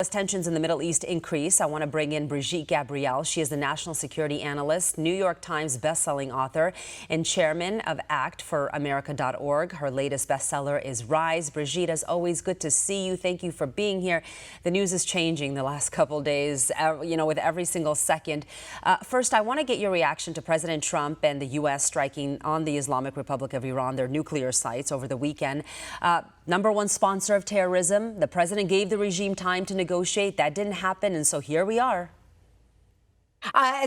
As tensions in the Middle East increase, I want to bring in Brigitte Gabriel. She is the national security analyst, New York Times bestselling author, and chairman of actforamerica.org. Her latest bestseller is Rise. Brigitte, as always, good to see you. Thank you for being here. The news is changing the last couple days, with every single second. First, I want to get your reaction to President Trump and the U.S. striking on the Islamic Republic of Iran, their nuclear sites, over the weekend. Number one sponsor of terrorism. The president gave the regime time to negotiate. That didn't happen, and so here we are.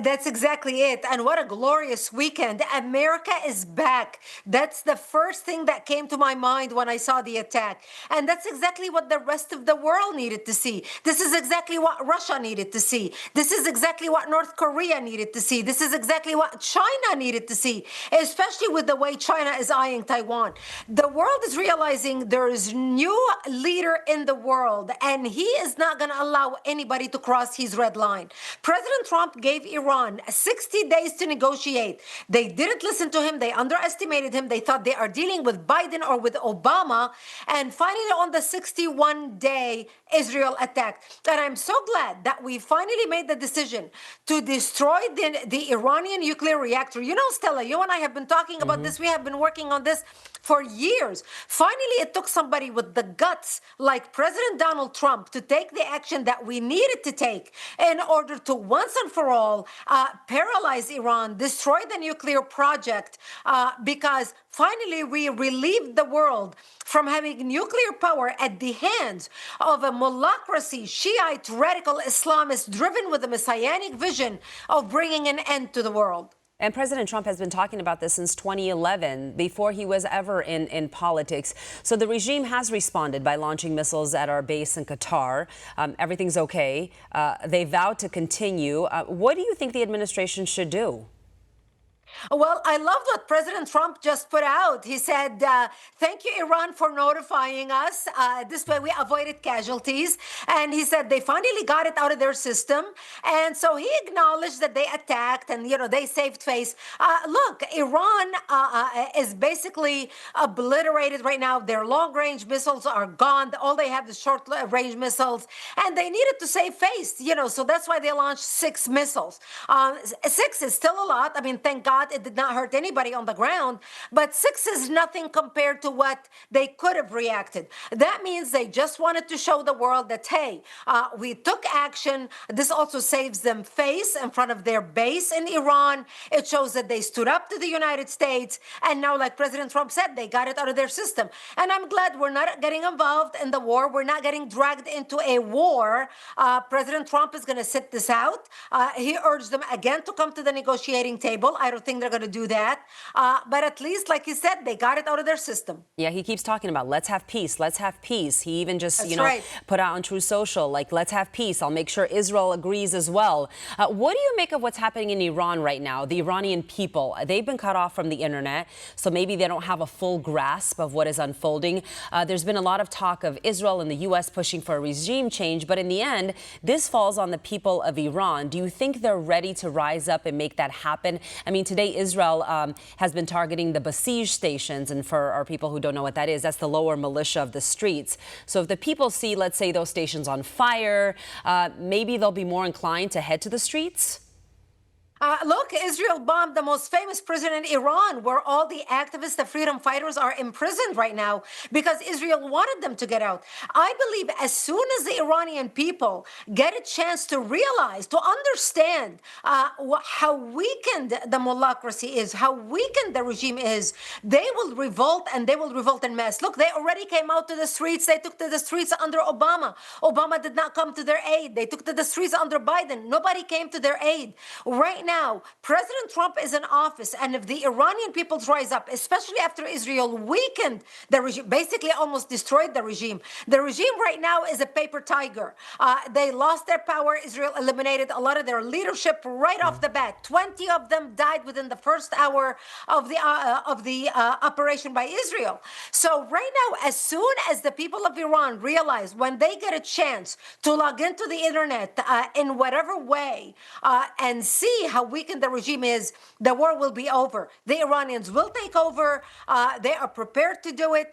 That's exactly it. And what a glorious weekend. America is back. That's the first thing that came to my mind when I saw the attack. And that's exactly what the rest of the world needed to see. This is exactly what Russia needed to see. This is exactly what North Korea needed to see. This is exactly what China needed to see, especially with the way China is eyeing Taiwan. The world is realizing there is new leader in the world, and he is not going to allow anybody to cross his red line. President Trump gave Iran 60 days to negotiate. They didn't listen to him. They underestimated him. They thought they are dealing with Biden or with Obama. And finally, on the 61-day, Israel attacked. And I'm so glad that we finally made the decision to destroy the Iranian nuclear reactor. You know, Stella, you and I have been talking about this. We have been working on this for years. Finally, it took somebody with the guts like President Donald Trump to take the action that we needed to take in order to once and for all paralyze Iran, destroy the nuclear project, because finally we relieved the world from having nuclear power at the hands of a mullahocracy, Shiite radical Islamist driven with a messianic vision of bringing an end to the world. And President Trump has been talking about this since 2011, before he was ever in politics. So the regime has responded by launching missiles at our base in Qatar. Everything's okay. They vowed to continue. What do you think the administration should do? Well, I loved what President Trump just put out. He said, thank you, Iran, for notifying us. This way we avoided casualties. And he said they finally got it out of their system. And so he acknowledged that they attacked and, they saved face. Look, Iran is basically obliterated right now. Their long-range missiles are gone. All they have is short-range missiles. And they needed to save face, so that's why they launched 6 missiles. 6 is still a lot. I mean, thank God it did not hurt anybody on the ground, but 6 is nothing compared to what they could have reacted. That means they just wanted to show the world that, hey, we took action. This also saves them face in front of their base in Iran. It shows that they stood up to the United States. And now, like President Trump said, they got it out of their system. And I'm glad we're not getting involved in the war. We're not getting dragged into a war. President Trump is going to sit this out. He urged them again to come to the negotiating table. I don't think they're going to do that. But at least, like he said, they got it out of their system. Yeah, he keeps talking about let's have peace. Let's have peace. He even just, right. put out on True Social, like, let's have peace. I'll make sure Israel agrees as well. What do you make of what's happening in Iran right now? The Iranian people, they've been cut off from the internet, so maybe they don't have a full grasp of what is unfolding. There's been a lot of talk of Israel and the U.S. pushing for a regime change, but in the end, this falls on the people of Iran. Do you think they're ready to rise up and make that happen? I mean, today Israel has been targeting the Basij stations, and for our people who don't know what that is, that's the lower militia of the streets. So if the people see, let's say, those stations on fire, maybe they'll be more inclined to head to the streets? Look, Israel bombed the most famous prison in Iran, where all the activists, the freedom fighters are imprisoned right now because Israel wanted them to get out. I believe as soon as the Iranian people get a chance to realize, to understand how weakened the mullahocracy is, how weakened the regime is, they will revolt, and they will revolt en masse. Look, they already came out to the streets. They took to the streets under Obama. Obama did not come to their aid. They took to the streets under Biden. Nobody came to their aid. Right now, President Trump is in office, and if the Iranian people rise up, especially after Israel weakened the regime, basically almost destroyed the regime right now is a paper tiger. They lost their power. Israel eliminated a lot of their leadership right off the bat. 20 of them died within the first hour of the operation by Israel. So right now, as soon as the people of Iran realize, when they get a chance to log into the internet in whatever way and see how weakened the regime is, the war will be over. The Iranians will take over. They are prepared to do it.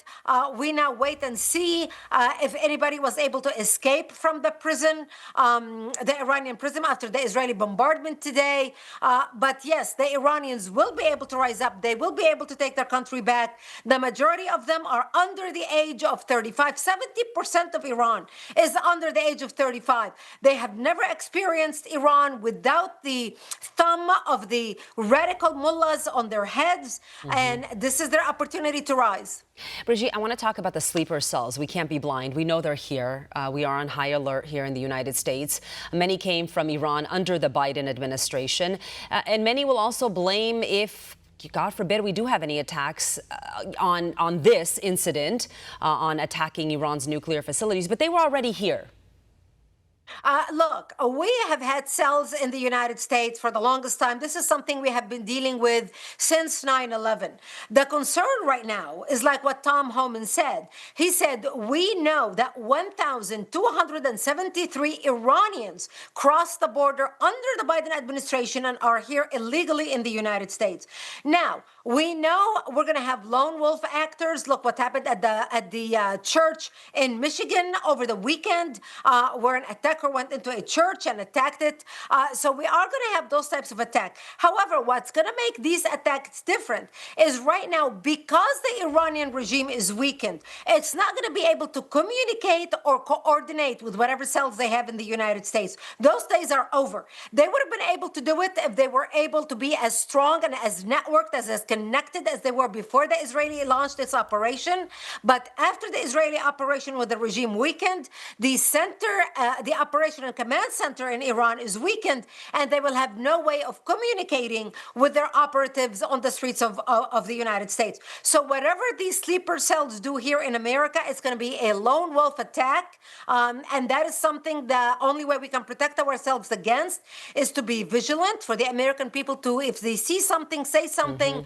We now wait and see if anybody was able to escape from the prison, the Iranian prison, after the Israeli bombardment today. But yes, the Iranians will be able to rise up. They will be able to take their country back. The majority of them are under the age of 35. 70% of Iran is under the age of 35. They have never experienced Iran without the thumb of the radical mullahs on their heads, and this is their opportunity to rise. Brigitte, I want to talk about the sleeper cells. We can't be blind. We know they're here. We are on high alert here in the United States. Many came from Iran under the Biden administration, and many will also blame if, God forbid, we do have any attacks on this incident, on attacking Iran's nuclear facilities, but they were already here. Look, we have had cells in the United States for the longest time. This is something we have been dealing with since 9/11. The concern right now is like what Tom Homan said. He said, we know that 1,273 Iranians crossed the border under the Biden administration and are here illegally in the United States. Now, we know we're going to have lone wolf actors. Look what happened at the church in Michigan over the weekend, where an attacker went into a church and attacked it. So we are going to have those types of attack. However, what's going to make these attacks different is right now, because the Iranian regime is weakened, it's not going to be able to communicate or coordinate with whatever cells they have in the United States. Those days are over. They would have been able to do it if they were able to be as strong and as networked, as connected as they were before the Israeli launched its operation. But after the Israeli operation with the regime weakened, the center, the operation and command center in Iran is weakened, and they will have no way of communicating with their operatives on the streets of the United States. So whatever these sleeper cells do here in America, it's going to be a lone wolf attack. And that is something the only way we can protect ourselves against is to be vigilant, for the American people to, if they see something, say something,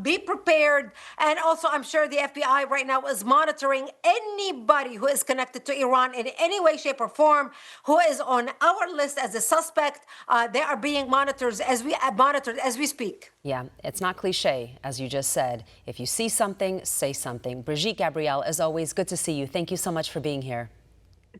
be prepared. And also, I'm sure the FBI right now is monitoring anybody who is connected to Iran in any way, shape, or form, who is on our list as a suspect. They are being monitored as we speak. Yeah, it's not cliche, as you just said. If you see something, say something. Brigitte Gabriel, as always, good to see you. Thank you so much for being here.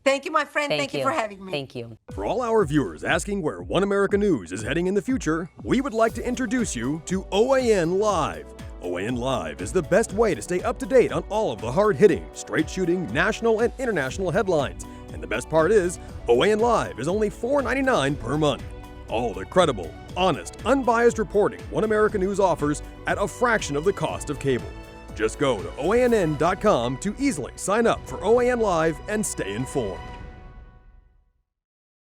Thank you, my friend. Thank you for having me. Thank you. For all our viewers asking where One America News is heading in the future, we would like to introduce you to OAN Live. OAN Live is the best way to stay up to date on all of the hard-hitting, straight-shooting, national and international headlines. And the best part is, OAN Live is only $4.99 per month. All the credible, honest, unbiased reporting One America News offers at a fraction of the cost of cable. Just go to OANN.com to easily sign up for OAN Live and stay informed.